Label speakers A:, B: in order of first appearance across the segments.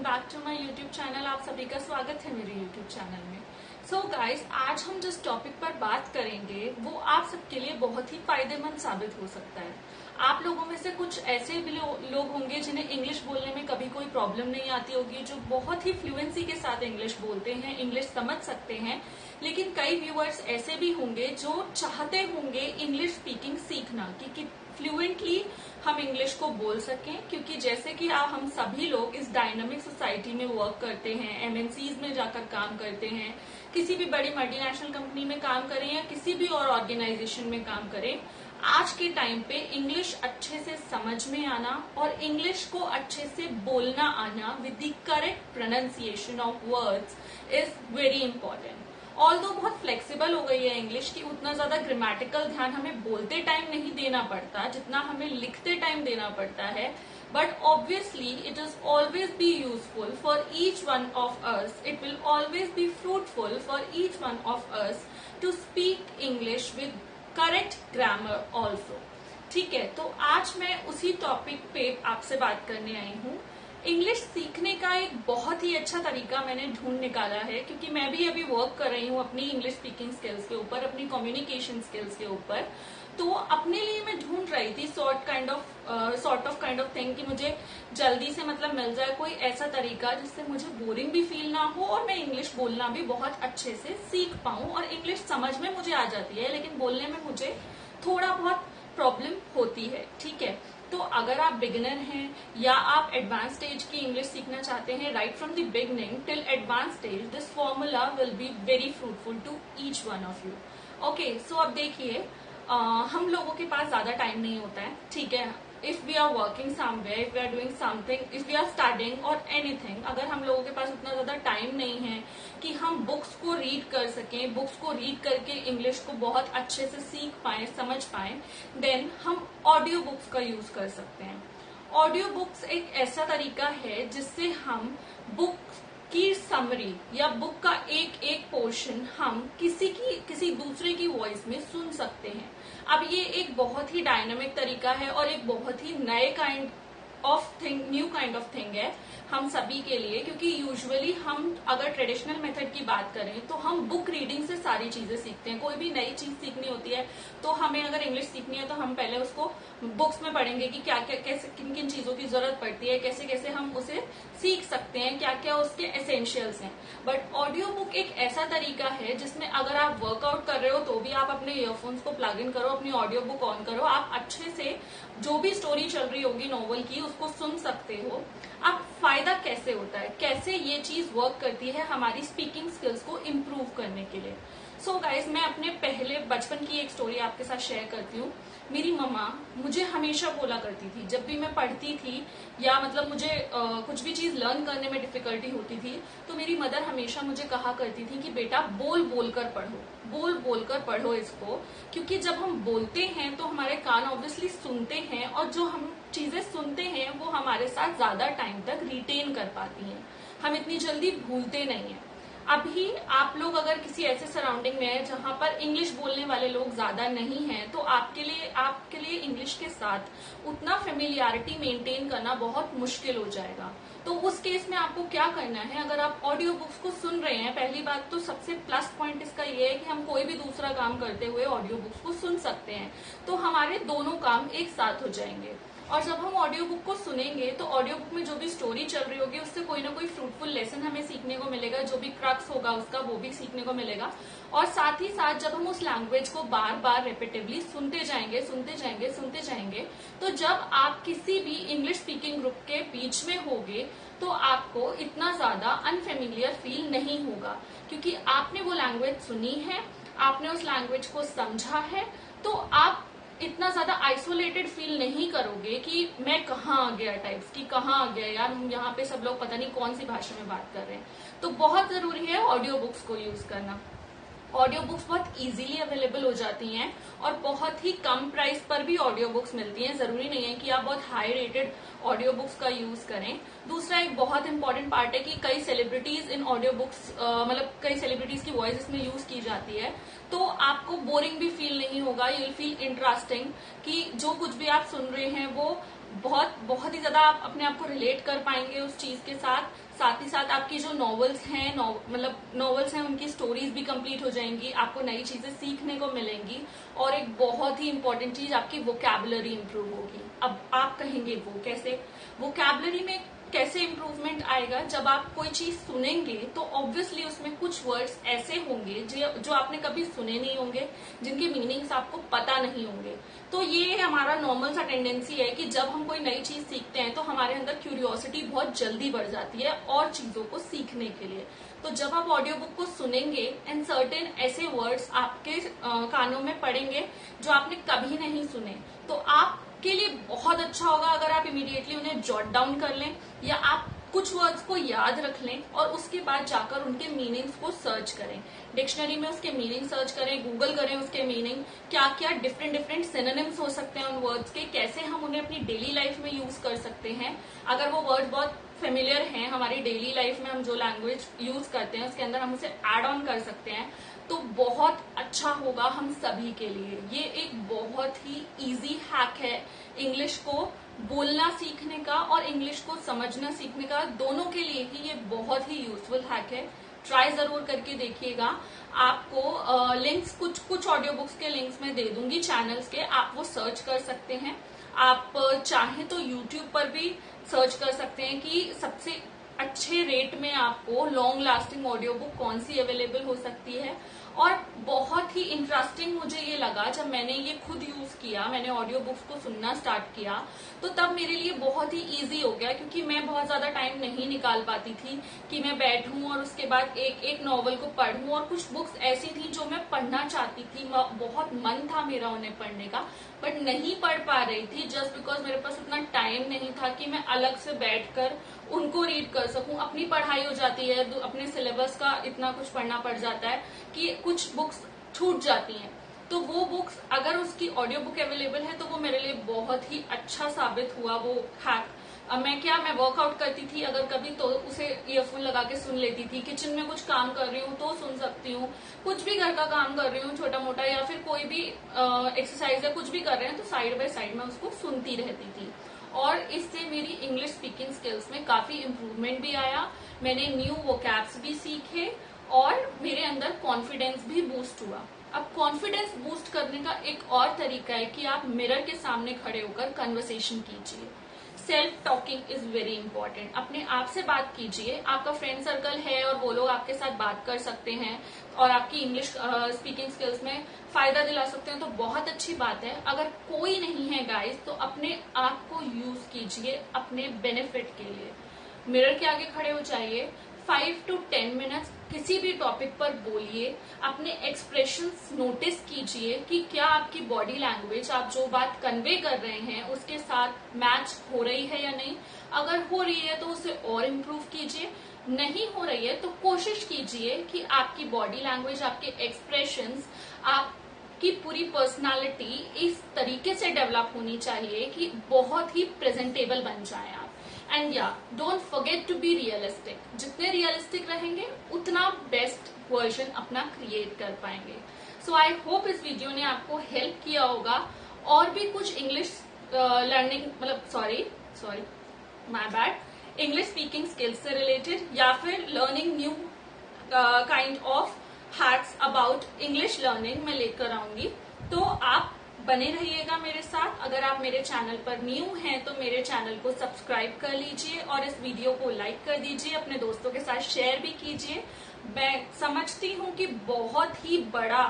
A: Back to my YouTube channel. आप सभी का स्वागत है मेरे यूट्यूब चैनल में। सो गाइस, आज हम जिस टॉपिक पर बात करेंगे वो आप सबके लिए बहुत ही फायदेमंद साबित हो सकता है। आप लोगों में से कुछ ऐसे भी लोग होंगे जिन्हें इंग्लिश बोलने में कभी कोई प्रॉब्लम नहीं आती होगी, जो बहुत ही फ्लुएंसी के साथ इंग्लिश बोलते हैं, इंग्लिश समझ सकते हैं। लेकिन कई व्यूअर्स ऐसे भी होंगे जो चाहते होंगे इंग्लिश स्पीकिंग सीखना कि फ्लुएंटली हम इंग्लिश को बोल सकें, क्योंकि जैसे कि हम सभी लोग इस डायनामिक सोसाइटी में वर्क करते हैं, एमएनसीज में जाकर काम करते हैं, किसी भी बड़ी मल्टीनेशनल कंपनी में काम करें या किसी भी और ऑर्गेनाइजेशन में काम करें, आज के टाइम पे इंग्लिश अच्छे से समझ में आना और इंग्लिश को अच्छे से बोलना आना with the correct pronunciation of words is very important. Although बहुत फ्लेक्सिबल हो गई है इंग्लिश की, उतना ज्यादा ग्रामेटिकल ध्यान हमें बोलते टाइम नहीं देना पड़ता जितना हमें लिखते टाइम देना पड़ता है, but obviously it is always be useful for each one of us. It will always be fruitful for each one of us to speak English with correct grammar also. ठीक है, तो आज मैं उसी टॉपिक पे आपसे बात करने आई हूँ। इंग्लिश सीखने का एक बहुत ही अच्छा तरीका मैंने ढूंढ निकाला है, क्योंकि मैं भी अभी वर्क कर रही हूँ अपनी इंग्लिश स्पीकिंग स्किल्स के ऊपर, अपनी कम्युनिकेशन स्किल्स के ऊपर। तो अपने लिए मैं ढूंढ रही थी sort of kind of thing कि मुझे जल्दी से मतलब मिल जाए कोई ऐसा तरीका जिससे मुझे बोरिंग भी फील ना हो और मैं इंग्लिश बोलना भी बहुत अच्छे से सीख पाऊं। और इंग्लिश समझ में मुझे आ जाती है, लेकिन बोलने में मुझे थोड़ा बहुत प्रॉब्लम होती है। ठीक है, तो अगर आप बिगिनर हैं या आप एडवांस स्टेज की इंग्लिश सीखना चाहते हैं, right from the beginning till advance stage, this formula will be very fruitful to each one of you. Okay, so अब देखिए, हम लोगों के पास ज्यादा टाइम नहीं होता है। ठीक है, if we are working somewhere, if we are doing something, if we are studying और एनीथिंग, अगर हम लोगों के पास उतना ज्यादा टाइम नहीं है कि हम बुक्स को रीड कर सकें, बुक्स को रीड करके इंग्लिश को बहुत अच्छे से सीख पाए, समझ पाए, देन हम ऑडियो बुक्स का यूज कर सकते हैं। ऑडियो बुक्स एक ऐसा तरीका है जिससे हम बुक की समरी या बुक का एक एक पोर्शन हम किसी दूसरे की वॉइस में सुन सकते हैं। अब ये एक बहुत ही डायनामिक तरीका है और एक बहुत ही न्यू काइंड ऑफ थिंग है हम सभी के लिए, क्योंकि यूजुअली हम अगर ट्रेडिशनल मेथड की बात करें तो हम बुक रीडिंग से सारी चीजें सीखते हैं। कोई भी नई चीज सीखनी होती है तो हमें अगर इंग्लिश सीखनी है तो हम पहले उसको बुक्स में पढ़ेंगे कि क्या क्या कैसे किन किन चीजों की जरूरत पड़ती है, कैसे कैसे हम उसे सीख सकते हैं, क्या क्या उसके एसेंशियल्स हैं। बट ऑडियो बुक एक ऐसा तरीका है जिसमें अगर आप वर्कआउट कर रहे हो तो भी आप अपने ईयरफोन्स को प्लग इन करो, अपनी ऑडियो बुक ऑन करो, आप अच्छे से जो भी स्टोरी चल रही होगी नॉवल की उसको सुन सकते हो। अब फायदा कैसे होता है, कैसे ये चीज वर्क करती है हमारी स्पीकिंग स्किल्स को इम्प्रूव करने के लिए। सो गाइज, मैं अपने पहले बचपन की एक स्टोरी आपके साथ शेयर करती हूँ। मेरी मम्मा मुझे हमेशा बोला करती थी, जब भी मैं पढ़ती थी या मतलब मुझे कुछ भी चीज लर्न करने में डिफिकल्टी होती थी, तो मेरी मदर हमेशा मुझे कहा करती थी कि बेटा बोल बोल कर पढ़ो, बोल बोल कर पढ़ो इसको, क्योंकि जब हम बोलते हैं तो हमारे कान ऑब्वियसली सुनते हैं और जो हम चीजें सुनते हैं वो हमारे साथ ज्यादा टाइम तक रिटेन कर पाती हैं, हम इतनी जल्दी भूलते नहीं हैं। अभी आप लोग अगर किसी ऐसे सराउंडिंग में है जहां पर इंग्लिश बोलने वाले लोग ज्यादा नहीं हैं, तो आपके लिए इंग्लिश के साथ उतना फेमिलियरिटी मेंटेन करना बहुत मुश्किल हो जाएगा। तो उस केस में आपको क्या करना है, अगर आप ऑडियो बुक्स को सुन रहे हैं, पहली बात तो सबसे प्लस पॉइंट इसका ये है कि हम कोई भी दूसरा काम करते हुए ऑडियो बुक्स को सुन सकते हैं, तो हमारे दोनों काम एक साथ हो जाएंगे। और जब हम ऑडियो बुक को सुनेंगे तो ऑडियो बुक में जो भी स्टोरी चल रही होगी उससे कोई ना कोई फ्रूटफुल लेसन हमें सीखने को मिलेगा, जो भी क्रक्स होगा उसका वो भी सीखने को मिलेगा। और साथ ही साथ जब हम उस लैंग्वेज को बार बार रेपिटेवली सुनते जाएंगे, तो जब आप किसी भी इंग्लिश स्पीकिंग ग्रुप के बीच में होगे तो आपको इतना ज्यादा अनफेमिलियर फील नहीं होगा, क्योंकि आपने वो लैंग्वेज सुनी है, आपने उस लैंग्वेज को समझा है, तो आप इतना ज्यादा आइसोलेटेड फील नहीं करोगे कि मैं कहाँ आ गया टाइप्स की, कहाँ आ गया यार, यहाँ पे सब लोग पता नहीं कौन सी भाषा में बात कर रहे हैं। तो बहुत जरूरी है ऑडियो बुक्स को यूज करना। ऑडियो बुक्स बहुत इजीली अवेलेबल हो जाती हैं और बहुत ही कम प्राइस पर भी ऑडियो बुक्स मिलती हैं। जरूरी नहीं है कि आप बहुत हाई रेटेड ऑडियो बुक्स का यूज करें। दूसरा एक बहुत इंपॉर्टेंट पार्ट है कि कई सेलिब्रिटीज इन ऑडियो बुक्स मतलब कई सेलिब्रिटीज की वॉइस इसमें यूज की जाती है, तो आपको बोरिंग भी फील नहीं होगा, यू विल फील इंटरेस्टिंग कि जो कुछ भी आप सुन रहे हैं वो बहुत बहुत ही ज्यादा आप अपने आप को रिलेट कर पाएंगे उस चीज के साथ ही साथ आपकी जो नॉवेल्स हैं मतलब नॉवेल्स हैं उनकी स्टोरीज भी कंप्लीट हो जाएंगी, आपको नई चीजें सीखने को मिलेंगी और एक बहुत ही इंपॉर्टेंट चीज आपकी वोकैबुलरी इंप्रूव होगी। अब आप कहेंगे वो कैसे? वोकैबुलरी में कैसे इम्प्रूवमेंट आएगा? जब आप कोई चीज सुनेंगे तो ऑब्वियसली उसमें कुछ वर्ड्स ऐसे होंगे जो आपने कभी सुने नहीं होंगे, जिनके मीनिंग्स आपको पता नहीं होंगे। तो ये हमारा नॉर्मल सा टेंडेंसी है कि जब हम कोई नई चीज सीखते हैं तो हमारे अंदर क्यूरियोसिटी बहुत जल्दी बढ़ जाती है और चीजों को सीखने के लिए। तो जब आप ऑडियो बुक को सुनेंगे एंड सर्टेन ऐसे वर्ड्स आपके कानों में पड़ेंगे जो आपने कभी नहीं सुने, तो आप के लिए बहुत अच्छा होगा अगर आप इमीडिएटली उन्हें जॉट डाउन कर लें या आप कुछ वर्ड्स को याद रख लें और उसके बाद जाकर उनके मीनिंग्स को सर्च करें, डिक्शनरी में उसके मीनिंग सर्च करें, गूगल करें उसके मीनिंग, क्या क्या डिफरेंट सिनोनिम्स हो सकते हैं उन वर्ड्स के, कैसे हम उन्हें अपनी डेली लाइफ में यूज कर सकते हैं। अगर वो वर्ड बहुत फेमिलियर हैं हमारी डेली लाइफ में, हम जो लैंग्वेज यूज करते हैं उसके अंदर हम उसे एड ऑन कर सकते हैं, तो बहुत अच्छा होगा हम सभी के लिए। ये एक बहुत ही इजी हैक है इंग्लिश को बोलना सीखने का और इंग्लिश को समझना सीखने का, दोनों के लिए ही ये बहुत ही यूजफुल हैक है। ट्राई जरूर करके देखिएगा। आपको लिंक्स कुछ ऑडियो बुक्स के लिंक्स में दे दूंगी चैनल्स के, आप वो सर्च कर सकते हैं। आप चाहें तो यूट्यूब पर भी सर्च कर सकते हैं कि सबसे अच्छे रेट में आपको लॉन्ग लास्टिंग ऑडियो बुक कौन सी अवेलेबल हो सकती है। और बहुत ही इंटरेस्टिंग मुझे ये लगा जब मैंने ये खुद यूज किया, मैंने ऑडियो बुक्स को सुनना स्टार्ट किया, तो तब मेरे लिए बहुत ही इजी हो गया, क्योंकि मैं बहुत ज्यादा टाइम नहीं निकाल पाती थी कि मैं बैठूं और उसके बाद एक एक नॉवल को पढ़ूं। और कुछ बुक्स ऐसी थी जो मैं पढ़ना चाहती थी, बहुत मन था मेरा उन्हें पढ़ने का, बट नहीं पढ़ पा रही थी जस्ट बिकॉज मेरे पास उतना टाइम नहीं था कि मैं अलग से बैठकर उनको रीड कर सकूं। अपनी पढ़ाई हो जाती है, अपने सिलेबस का इतना कुछ पढ़ना पड़ जाता है कि कुछ बुक्स छूट जाती हैं। तो वो बुक्स अगर उसकी ऑडियो बुक अवेलेबल है तो वो मेरे लिए बहुत ही अच्छा साबित हुआ वो हैक। मैं वर्कआउट करती थी अगर कभी तो उसे ईयरफोन लगा के सुन लेती थी, किचन में कुछ काम कर रही हूँ तो सुन सकती हूँ, कुछ भी घर का काम कर रही हूँ छोटा मोटा या फिर कोई भी एक्सरसाइज या कुछ भी कर रहे हैं तो साइड बाय साइड में उसको सुनती रहती थी। और इससे मेरी इंग्लिश स्पीकिंग स्किल्स में काफी इम्प्रूवमेंट भी आया, मैंने न्यू वोकैब्स भी सीखे और मेरे अंदर कॉन्फिडेंस भी बूस्ट हुआ। अब कॉन्फिडेंस बूस्ट करने का एक और तरीका है कि आप मिरर के सामने खड़े होकर कन्वर्सेशन कीजिए। Self talking is very important. अपने आप से बात कीजिए, आपका फ्रेंड सर्कल है और वो लोग आपके साथ बात कर सकते हैं और आपकी इंग्लिश स्पीकिंग स्किल्स में फायदा दिला सकते हैं तो बहुत अच्छी बात है। अगर कोई नहीं है गाइस तो अपने आप को यूज कीजिए अपने बेनिफिट के लिए। मिरर के आगे खड़े हो जाइए, 5 to 10 मिनट्स किसी भी टॉपिक पर बोलिए, अपने एक्सप्रेशंस नोटिस कीजिए कि क्या आपकी बॉडी लैंग्वेज, आप जो बात कन्वे कर रहे हैं उसके साथ मैच हो रही है या नहीं। अगर हो रही है तो उसे और इम्प्रूव कीजिए, नहीं हो रही है तो कोशिश कीजिए कि आपकी बॉडी लैंग्वेज, आपके एक्सप्रेशंस, आपकी पूरी पर्सनालिटी इस तरीके से डेवलप होनी चाहिए कि बहुत ही प्रेजेंटेबल बन जाए आप। एंड या don't forget to be realistic. जितने रियलिस्टिक रहेंगे उतना बेस्ट वर्जन अपना क्रिएट कर पाएंगे। सो आई होप इस वीडियो ने आपको हेल्प किया होगा। और भी कुछ English learning sorry my bad, English speaking skills से रिलेटेड या फिर learning new kind of hacks about English learning मैं लेकर आऊंगी। तो आप बने रहिएगा मेरे साथ। अगर आप मेरे चैनल पर न्यू हैं तो मेरे चैनल को सब्सक्राइब कर लीजिए और इस वीडियो को लाइक कर दीजिए, अपने दोस्तों के साथ शेयर भी कीजिए। मैं समझती हूँ कि बहुत ही बड़ा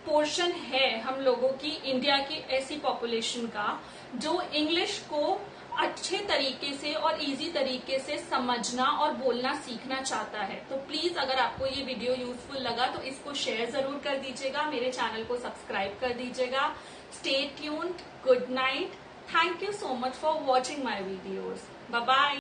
A: पोर्शन है हम लोगों की, इंडिया की ऐसी पॉपुलेशन का जो इंग्लिश को अच्छे तरीके से और इजी तरीके से समझना और बोलना सीखना चाहता है। तो प्लीज अगर आपको ये वीडियो यूजफुल लगा तो इसको शेयर जरूर कर दीजिएगा, मेरे चैनल को सब्सक्राइब कर दीजिएगा। Stay tuned, good night, thank you so much for watching my videos, bye bye.